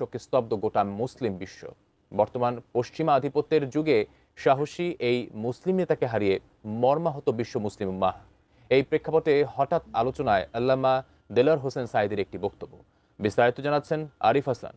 শোকে স্তব্ধ গোটা মুসলিম বিশ্ব। বর্তমান পশ্চিমা আধিপত্যের যুগে সাহসী এই মুসলিম নেতাকে হারিয়ে মর্মাহত বিশ্ব মুসলিম উম্মাহ। এই প্রেক্ষাপটে হঠাৎ আলোচনায় আল্লামা দেলোয়ার হোসেন সাঈদীর একটি বক্তব্য। বিস্তারিত জানাচ্ছেন আরিফ হাসান।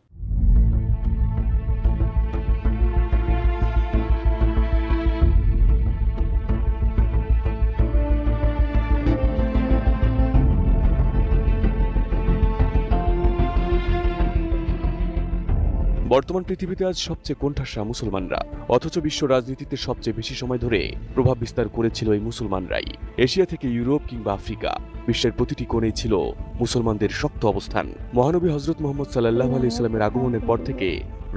বর্তমান পৃথিবীতে আজ সবচেয়ে কোণঠাসা মুসলমানরা, অথচ বিশ্ব রাজনীতিতে সবচেয়ে বেশি সময় ধরে প্রভাব বিস্তার করেছিল এই মুসলমানরাই। এশিয়া থেকে ইউরোপ কিংবা আফ্রিকা, বিশ্বের প্রতিটি কোণেই ছিল মুসলমানদের শক্ত অবস্থান। মহানবী হযরত মুহাম্মদ সাল্লাল্লাহু আলাইহি ওয়াসাল্লামের আগমনের পর থেকে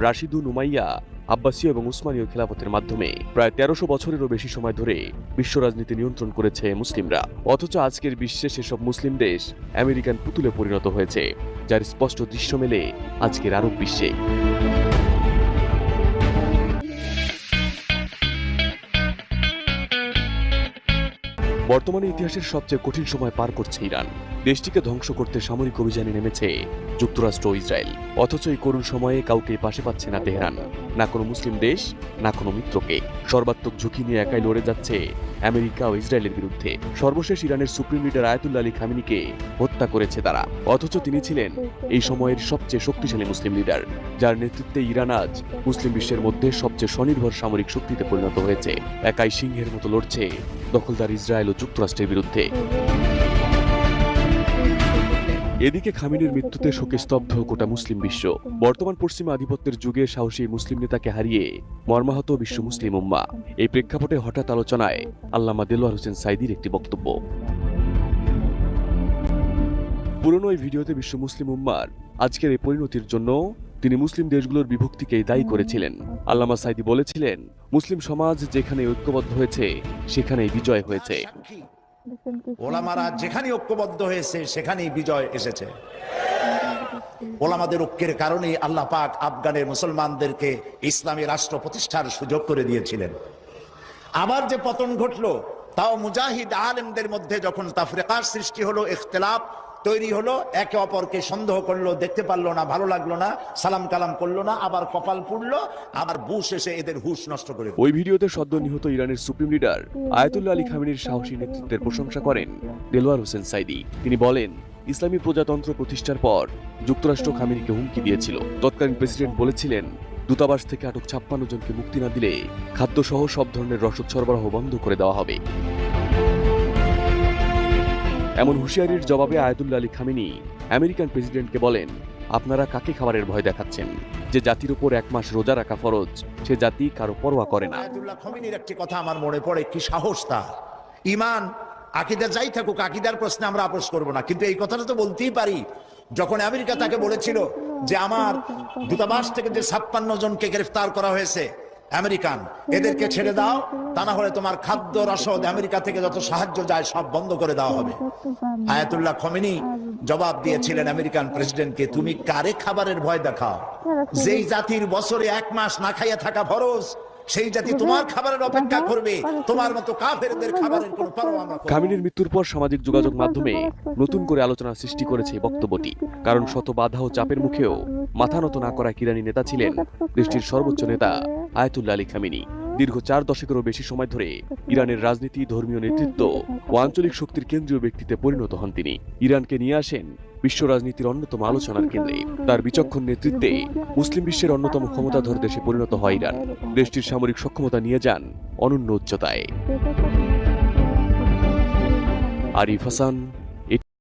রাশিদুন উমাইয়া, আব্বাসীয় এবং উসমানীয় খেলাফতের মাধ্যমে প্রায় ১৩০০ বছরেরও বেশি সময় ধরে বিশ্ব রাজনীতি নিয়ন্ত্রণ করেছে মুসলিমরা। অথচ আজকের বিশ্বে সেসব মুসলিম দেশ আমেরিকান পুতুলে পরিণত হয়েছে, যার স্পষ্ট দৃশ্য মেলে আজকের আরব বিশ্বে। বর্তমানে ইতিহাসের সবচেয়ে কঠিন সময় পার করছে ইরান। দেশটিকে ধ্বংস করতে সামরিক অভিযানে নেমেছে যুক্তরাষ্ট্র ও ইসরায়েল। অথচ এই করুণ সময়ে কাউকে পাশে পাচ্ছে না তেহরান, না কোনো মুসলিম দেশ, না কোনো মিত্রকে। সর্বাত্মক ঝুঁকি নিয়ে একাই লড়ে যাচ্ছে আমেরিকা ও ইসরায়েলের বিরুদ্ধে। সর্বশেষ ইরানের সুপ্রিম লিডার আয়াতুল্লাহ আলী খামেনিকে হত্যা করেছে তারা। অথচ তিনি ছিলেন এই সময়ের সবচেয়ে শক্তিশালী মুসলিম লিডার, যার নেতৃত্বে ইরান আজ মুসলিম বিশ্বের মধ্যে সবচেয়ে স্বনির্ভর সামরিক শক্তিতে পরিণত হয়েছে। একাই সিংহের মতো লড়ছে দখলদার ইসরায়েল ও যুক্তরাষ্ট্রের বিরুদ্ধে। এদিকে খামেনির মৃত্যুতে শোকে স্তব্ধ গোটা মুসলিম বিশ্ব। বর্তমান পশ্চিমা আধিপত্যের যুগে সাহসী মুসলিম নেতাকে হারিয়ে মর্মাহত বিশ্ব মুসলিম উম্মাহ। এই প্রেক্ষাপটে হঠাৎ আলোচনায় আল্লামা দেলোয়ার হোসেন সাঈদীর একটি বক্তব্য। পুরনো এই ভিডিওতে বিশ্ব মুসলিম উম্মাহর আজকের এই পরিণতির জন্য তিনি মুসলিম দেশগুলোর বিভক্তিকেই দায়ী করেছিলেন। আল্লামা সাঈদী বলেছিলেন, মুসলিম সমাজ যেখানে ঐক্যবদ্ধ হয়েছে সেখানেই বিজয় হয়েছে। ওলামারা যেখানে ঐক্যবদ্ধ হয়েছে সেখানেই বিজয় এসেছে। ওলামাদের ঐক্যের কারণেই আল্লাহ পাক আফগানের মুসলমানদেরকে ইসলামী রাষ্ট্র প্রতিষ্ঠার সুযোগ করে দিয়েছিলেন। আবার যে পতন ঘটলো, তাও মুজাহিদ আলেমদের মধ্যে যখন তাফরিকার সৃষ্টি হলো, ইখতিলাফ তৈরি হলো, একে অপরকে সন্দেহ করলো, দেখতে পারলো না, ভালো লাগলো না, সালাম কালাম করলো না, আবার কপাল পুড়লো, আবার বুশ এসে এদের হুশ নষ্ট করে। ওই ভিডিওতে সদ্য নিহত ইরানের সুপ্রিম লিডার আয়াতুল্লাহ আলী খামেনির সাহসী নেতৃত্বের প্রশংসা করেন দেলোয়ার হোসেন সাঈদী। তিনি বলেন, ইসলামী প্রজাতন্ত্র প্রতিষ্ঠার পর যুক্তরাষ্ট্র খামেনিকে হুমকি দিয়েছিল। তৎকালীন প্রেসিডেন্ট বলেছিলেন, দূতাবাস থেকে আটক ৫৬ জনকে মুক্তি না দিলে খাদ্যসহ সব ধরনের রসদ সরবরাহ বন্ধ করে দেওয়া হবে। এমন হুঁশিয়ারির জবাবে আয়াতুল্লাহ আলী খামেনি আমেরিকান প্রেসিডেন্টকে বলেন, আপনারা কাকে খাবারের ভয় দেখাচ্ছেন? যে জাতির উপর ১ মাস রোজা রাখা ফরজ, সে জাতি কারো পরোয়া করে না। আয়াতুল্লাহ খামেনির একটি কথা আমার মনে পড়ে, কি সাহস তার! ঈমান আকীদা যাই থাকুক, আকীদার প্রশ্নে আমরা আপোস করব না, কিন্তু এই কথাটা তো বলতেই পারি। যখন আমেরিকা তাকে বলেছিল যে আমার দূতাবাস থেকে যে ৫৬ জনকে গ্রেফতার করা হয়েছে আমেরিকান, এদেরকে ছেড়ে দাও, তা না হলে তোমার খাদ্য রসদ আমেরিকা থেকে যত সাহায্য যায় সব বন্ধ করে দেওয়া হবে। আয়াতুল্লাহ খামেনি জবাব দিয়েছিলেন আমেরিকান প্রেসিডেন্টকে, তুমি কারে খাবারের ভয় দেখাও? যেই জাতির বছরে ১ মাস না খাইয়া থাকা ফরজ, সেই জাতি তোমার খাবারের অপেক্ষা করবে, তোমার মতো কাফেরদের খাবারের কোনো পরোয়া না। খামেনির মৃত্যুর পর সামাজিক যোগাযোগ মাধ্যমে নতুন করে আলোচনা সৃষ্টি করেছে এই বক্তব্যটি। কারণ শত বাধা ও চাপের মুখেও মাথা নত না করা ইরানি নেতা ছিলেন দেশটির সর্বোচ্চ নেতা আয়াতুল্লাহ আলী খামেনি। দীর্ঘ ৪ দশকেরও বেশি সময় ধরে ইরানের রাজনীতি, ধর্মীয় নেতৃত্ব ও আঞ্চলিক শক্তির কেন্দ্রীয় ব্যক্তিতে পরিণত হন তিনি। ইরানকে নিয়ে আসেন বিশ্ব রাজনীতির অন্যতম আলোচনার কেন্দ্রে। তার বিচক্ষণ নেতৃত্বে মুসলিম বিশ্বের অন্যতম ক্ষমতাধর দেশে পরিণত হয় ইরান। দেশটির সামরিক সক্ষমতা নিয়ে যান অনন্য উচ্চতায়। আরিফ হাসান,